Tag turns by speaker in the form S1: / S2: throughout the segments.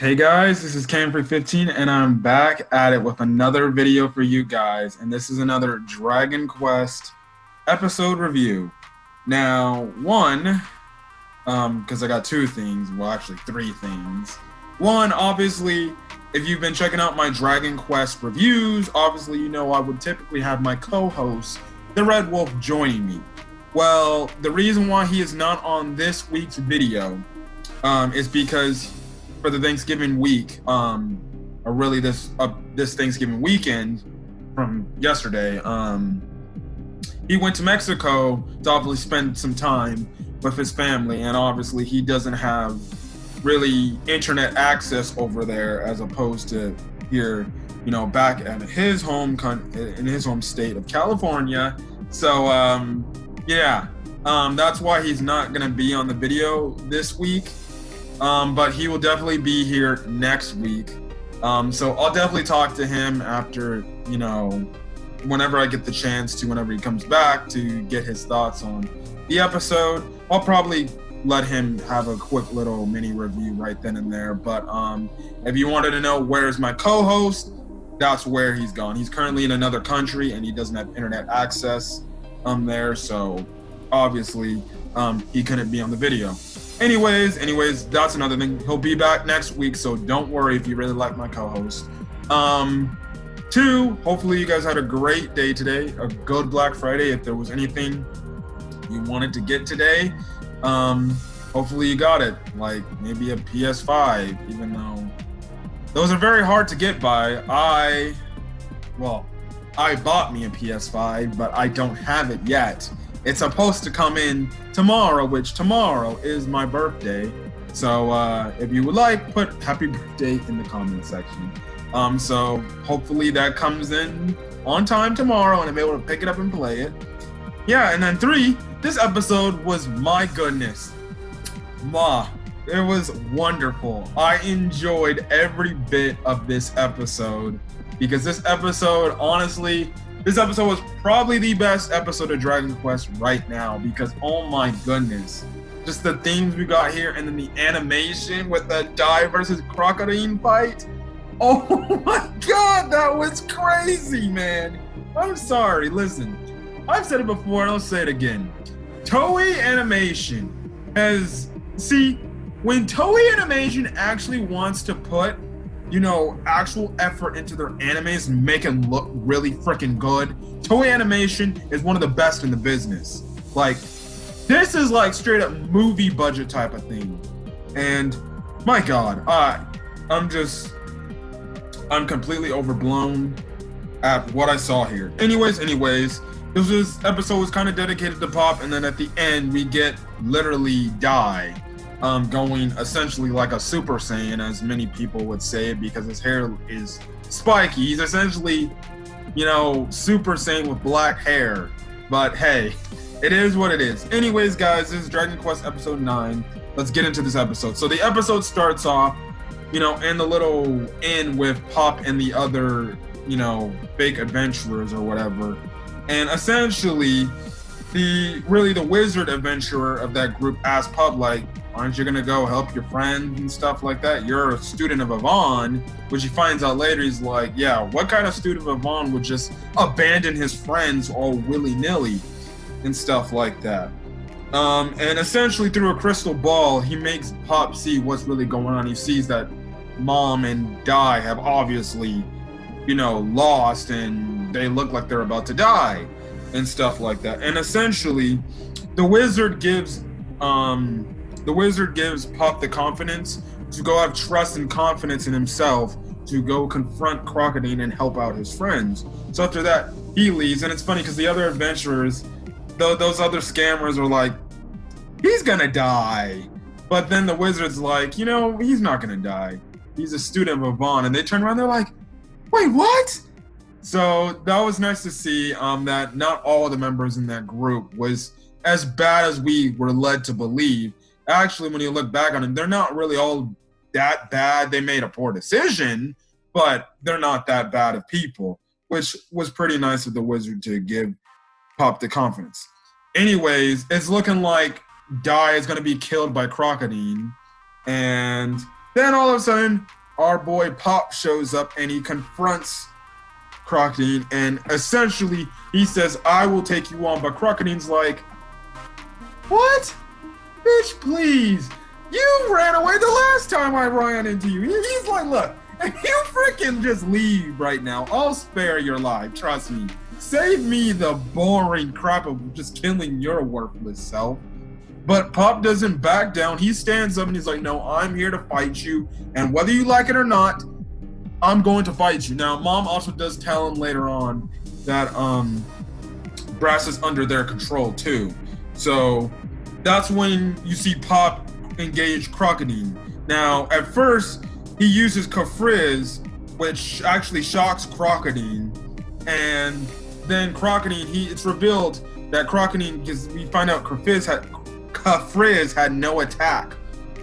S1: Hey guys, this is Camfrey15 and I'm back at it with another video for you guys, and this is another Dragon Quest episode review. Now, because I got two things, well actually three things. One, obviously, if you've been checking out my Dragon Quest reviews, obviously you know I would typically have my co-host, the Red Wolf, joining me. Well, the reason why he is not on this week's video is because for the Thanksgiving week, or really this Thanksgiving weekend from yesterday, he went to Mexico to obviously spend some time with his family, and obviously he doesn't have really internet access over there as opposed to here, you know, back at his home in his home state of California. So that's why he's not gonna be on the video this week. But he will definitely be here next week. So I'll definitely talk to him after, you know, whenever I get the chance to, whenever he comes back to get his thoughts on the episode. I'll probably let him have a quick little mini review right then and there. But if you wanted to know where's my co-host, that's where he's gone. He's currently in another country and he doesn't have internet access there. So obviously he couldn't be on the video. Anyways, that's another thing. He'll be back next week, so don't worry if you really like my co-host. Two, hopefully you guys had a great day today, a good Black Friday. If there was anything you wanted to get today, hopefully you got it. Like maybe a PS5, even though those are very hard to get by. I bought me a PS5, but I don't have it yet. It's supposed to come in tomorrow, which tomorrow is my birthday. So if you would like, put happy birthday in the comment section. So hopefully that comes in on time tomorrow and I'm able to pick it up and play it. Yeah, and then three, this episode was, my goodness. It was wonderful. I enjoyed every bit of this episode because this episode, honestly, this episode was probably the best episode of Dragon Quest right now because, oh my goodness, just the themes we got here and then the animation with the Die versus Crocodine fight. Oh my god, that was crazy, man. I'm sorry, listen, I've said it before and I'll say it again. Toei Animation when Toei Animation actually wants to put, you know, actual effort into their animes and make them look really freaking good, Toei Animation is one of the best in the business. Like, this is like straight up movie budget type of thing. And my god, I'm completely overblown at what I saw here. Anyways, this episode was kind of dedicated to Pop, and then at the end we get literally Die. Going essentially like a Super Saiyan, as many people would say, because his hair is spiky. He's essentially, you know, Super Saiyan with black hair. But hey, it is what it is. Anyways, guys, this is Dragon Quest episode 9. Let's get into this episode. So the episode starts off, you know, in the little inn with Pop and the other, you know, fake adventurers or whatever. And essentially, the wizard adventurer of that group asks Pop, like, aren't you gonna go help your friend and stuff like that? You're a student of Avon, which he finds out later. He's like, yeah, what kind of student of Avon would just abandon his friends all willy-nilly and stuff like that? And essentially through a crystal ball, he makes Pop see what's really going on. He sees that Mom and Die have obviously, you know, lost and they look like they're about to die and stuff like that. And essentially, the wizard gives Puff the confidence to go have trust and confidence in himself to go confront Crocodine and help out his friends. So after that, he leaves, and it's funny because the other adventurers, those other scammers are like, he's gonna die. But then the wizard's like, you know, he's not gonna die. He's a student of Avon. And they turn around, they're like, wait, what? So that was nice to see that not all the members in that group was as bad as we were led to believe. Actually, when you look back on it, they're not really all that bad. They made a poor decision, but they're not that bad of people, which was pretty nice of the wizard to give Pop the confidence. Anyways, it's looking like Die is going to be killed by Crocodine, and Then all of a sudden, our boy Pop shows up and he confronts Crocodine, and essentially he says, I will take you on. But Crocodine's like, what? Bitch, please. You ran away the last time I ran into you. He's like, look, if you freaking just leave right now, I'll spare your life. Trust me. Save me the boring crap of just killing your worthless self. But Pop doesn't back down. He stands up and he's like, no, I'm here to fight you. And whether you like it or not, I'm going to fight you. Now, Mom also does tell him later on that Brass is under their control too. So that's when you see Pop engage Crocodine. Now, at first, he uses Kafriz, which actually shocks Crocodine. And then Crocodine, it's revealed that Crocodine, because we find out Kafriz had no attack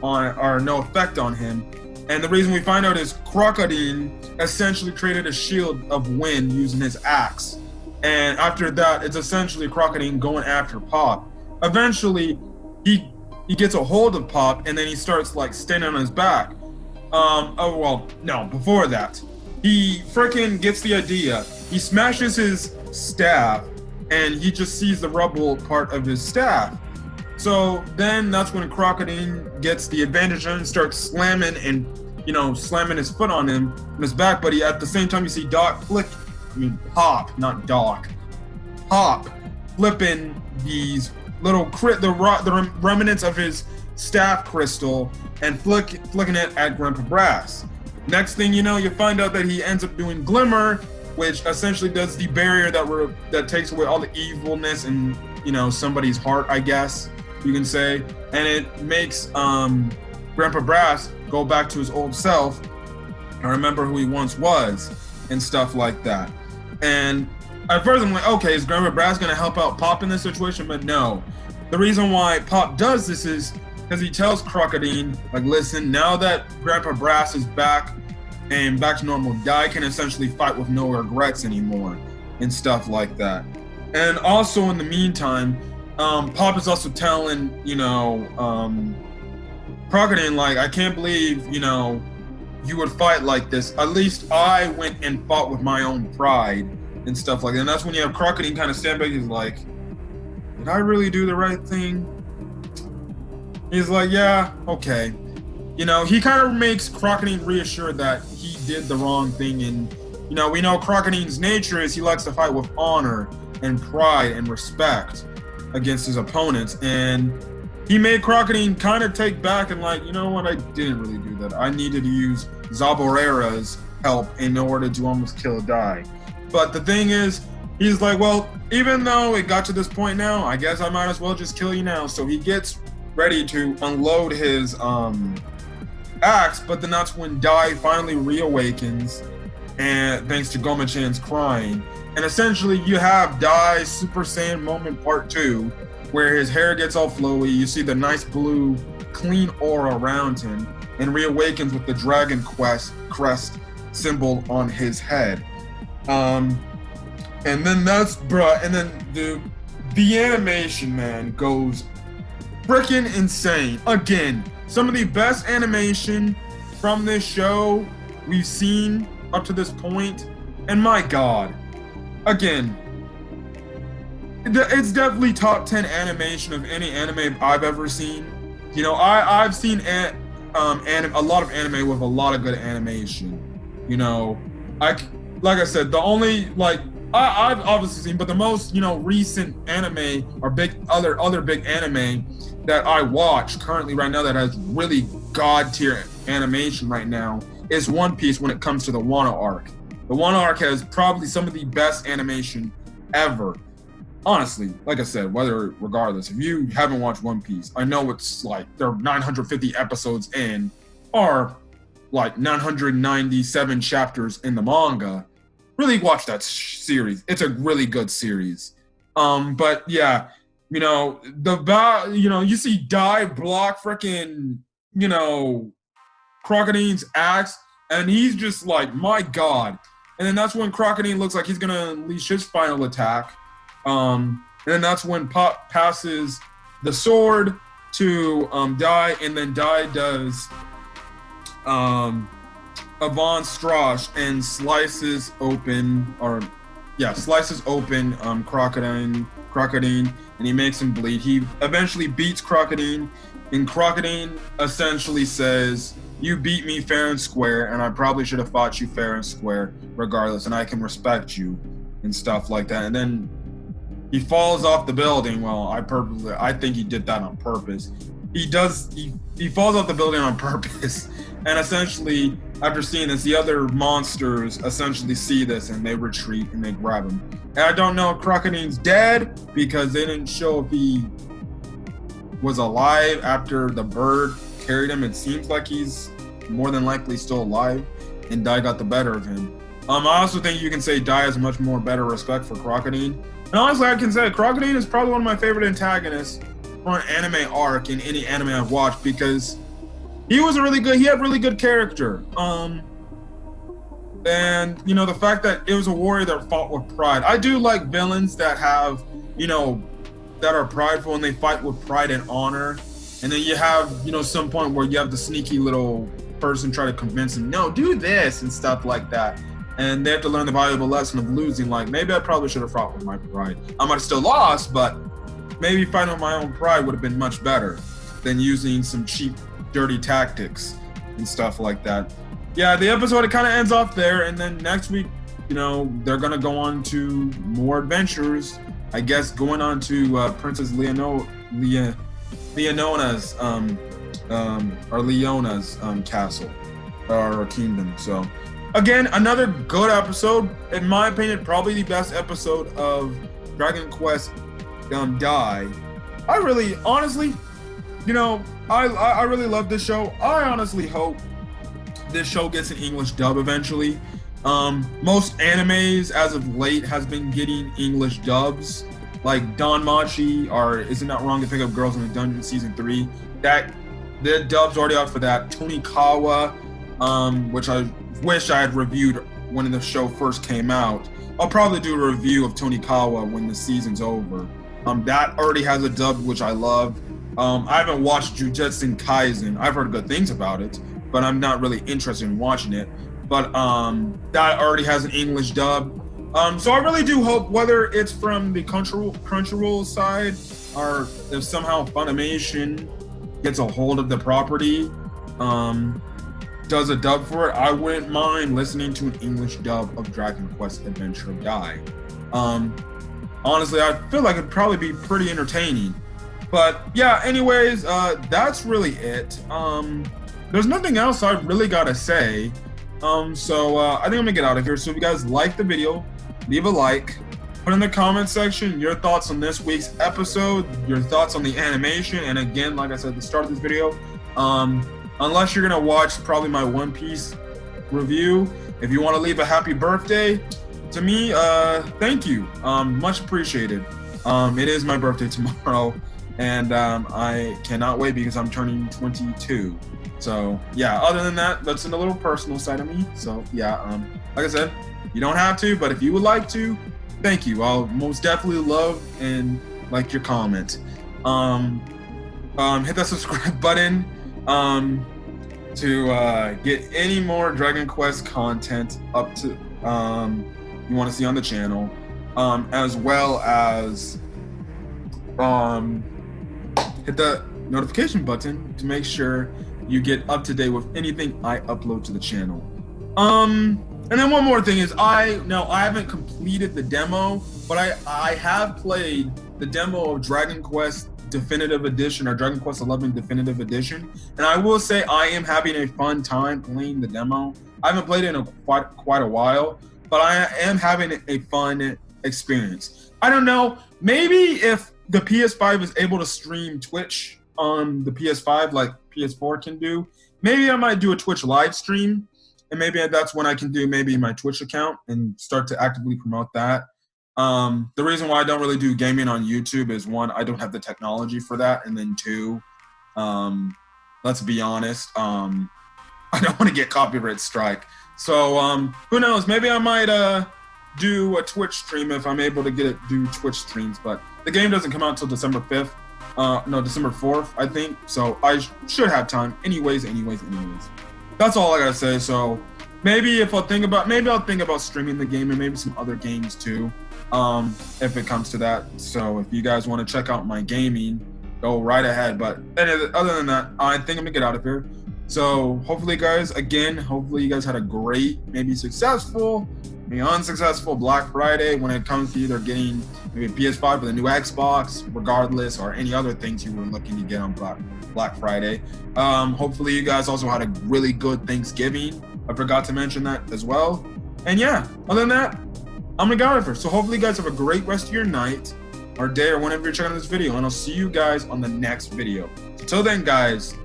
S1: on, or no effect on him. And the reason we find out is Crocodine essentially created a shield of wind using his axe. And after that, it's essentially Crocodine going after Pop. Eventually, he gets a hold of Pop, and then he starts like standing on his back. Before that, he freaking gets the idea. He smashes his staff, and he just sees the rubble part of his staff. So then that's when Crocodine gets the advantage and starts slamming his foot on him in his back. But at the same time, you see Pop, flipping these little the remnants of his staff crystal and flicking it at Grandpa Brass. Next thing you know, you find out that he ends up doing Glimmer, which essentially does the barrier that takes away all the evilness in somebody's heart, I guess you can say, and it makes Grandpa Brass go back to his old self and remember who he once was and stuff like that. And at first I'm like, okay, is Grandpa Brass gonna help out Pop in this situation? But no. The reason why Pop does this is because he tells Crocodine, like, listen, now that Grandpa Brass is back and back to normal, Guy can essentially fight with no regrets anymore and stuff like that. And also in the meantime, Pop is also telling, Crocodine, like, I can't believe, you would fight like this. At least I went and fought with my own pride and stuff like that. And that's when you have Crocodine kind of stand back. He's like, did I really do the right thing? He's like, yeah, okay. He kind of makes Crocodine reassured that he did the wrong thing. And, we know Crocodine's nature is he likes to fight with honor and pride and respect against his opponents. And he made Crocodine kind of take back and like, you know what, I didn't really do that. I needed to use Zaborera's help in order to almost kill Dai. But the thing is, he's like, well, even though it got to this point now, I guess I might as well just kill you now. So he gets ready to unload his axe, but then that's when Dai finally reawakens, and thanks to Goma-chan's crying. And essentially you have Dai's Super Saiyan moment part 2, where his hair gets all flowy, you see the nice blue, clean aura around him, and reawakens with the Dragon crest symbol on his head. And then the animation, man, goes freaking insane. Again, some of the best animation from this show we've seen up to this point, and my God, again, it's definitely top 10 animation of any anime I've ever seen. I've seen a lot of anime with a lot of good animation. Like I said, the only I've obviously seen, but the most recent anime or other big anime that I watch currently right now that has really god tier animation right now is One Piece when it comes to the Wano arc. The Wano arc has probably some of the best animation ever. Honestly, like I said, regardless, if you haven't watched One Piece, I know it's like they're 950 episodes in, or like 997 chapters in the manga. Really watch that series. It's a really good series. But yeah, you see Dai block freaking, Crocodine's axe, and he's just like, my God. And then that's when Crocodine looks like he's gonna unleash his final attack. And then that's when Pop passes the sword to Dai, and then Dai does Avant Strash and slices open Crocodine, and he makes him bleed. He eventually beats Crocodine, and Crocodine essentially says, "You beat me fair and square, and I probably should have fought you fair and square regardless, and I can respect you," and stuff like that. And then he falls off the building. Well, I think he did that on purpose. He falls off the building on purpose, and essentially, after seeing this, the other monsters essentially see this and they retreat and they grab him. And I don't know if Crocodine's dead because they didn't show if he was alive after the bird carried him. It seems like he's more than likely still alive, and Dai got the better of him. I also think you can say Dai has much more better respect for Crocodine. And honestly, I can say Crocodine is probably one of my favorite antagonists for an anime arc in any anime I've watched, because he had really good character. And the fact that it was a warrior that fought with pride. I do like villains that have, that are prideful and they fight with pride and honor. And then you have, some point where you have the sneaky little person try to convince him, no, do this and stuff like that. And they have to learn the valuable lesson of losing. Like, maybe I probably should have fought with my pride. I might have still lost, but maybe fighting with my own pride would have been much better than using some cheap, dirty tactics and stuff like that. Yeah, the episode, it kind of ends off there, and then next week, they're gonna go on to more adventures. I guess going on to Princess Leonona's castle or kingdom. So, again, another good episode. In my opinion, probably the best episode of Dragon Quest Dai. I really, honestly, I really love this show. I honestly hope this show gets an English dub eventually. Most animes as of late has been getting English dubs, like Danmachi, or Is It Not Wrong to Pick Up Girls in the Dungeon Season 3. That the dub's already out for that. Tonikawa, which I wish I had reviewed when the show first came out. I'll probably do a review of Tonikawa when the season's over. That already has a dub, which I love. I haven't watched Jujutsu Kaisen. I've heard good things about it, but I'm not really interested in watching it. But that already has an English dub. So I really do hope, whether it's from the Crunchyroll side or if somehow Funimation gets a hold of the property, does a dub for it, I wouldn't mind listening to an English dub of Dragon Quest Adventure of Dai. Honestly, I feel like it'd probably be pretty entertaining. But yeah, anyways, that's really it. There's nothing else I really gotta say. So I think I'm gonna get out of here. So if you guys like the video, leave a like. Put in the comment section your thoughts on this week's episode, your thoughts on the animation, and again, like I said at the start of this video, unless you're gonna watch probably my One Piece review, if you want to leave a happy birthday to me, thank you. Much appreciated. It is my birthday tomorrow, and I cannot wait because I'm turning 22. So yeah, other than that, that's in a little personal side of me. So yeah, like I said, you don't have to, but if you would like to, thank you. I'll most definitely love and like your comment. Hit that subscribe button to get any more Dragon Quest content up to you want to see on the channel, as well as hit the notification button to make sure you get up to date with anything I upload to the channel. And then one more thing is, I haven't completed the demo, but I have played the demo of Dragon Quest Definitive Edition, or Dragon Quest 11 Definitive Edition, and I will say I am having a fun time playing the demo. I haven't played it in quite a while, but I am having a fun experience. I don't know, maybe if the PS5 is able to stream Twitch on the PS5 like PS4 can do, maybe I might do a Twitch live stream, and maybe that's when I can do maybe my Twitch account and start to actively promote that. The reason why I don't really do gaming on YouTube is, one, I don't have the technology for that, and then two, let's be honest, I don't want to get copyright strike. So who knows, maybe I might do a Twitch stream if I'm able to do Twitch streams, but the game doesn't come out until December 5th. No, December 4th, I think. So I should have time. Anyways. that's all I gotta say. So maybe I'll think about streaming the game and maybe some other games too, if it comes to that. So if you guys want to check out my gaming, go right ahead. But other than that, I think I'm gonna get out of here. So hopefully you guys had a great, maybe successful, maybe unsuccessful Black Friday when it comes to either getting maybe a PS5 with a new Xbox, regardless, or any other things you were looking to get on Black Friday. Hopefully you guys also had a really good Thanksgiving. I forgot to mention that as well. And yeah, other than that, I'm gonna get out of here. So hopefully you guys have a great rest of your night or day or whenever you're checking this video, and I'll see you guys on the next video. Until then, guys,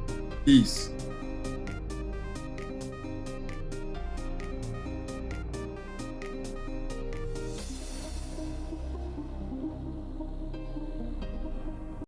S1: peace.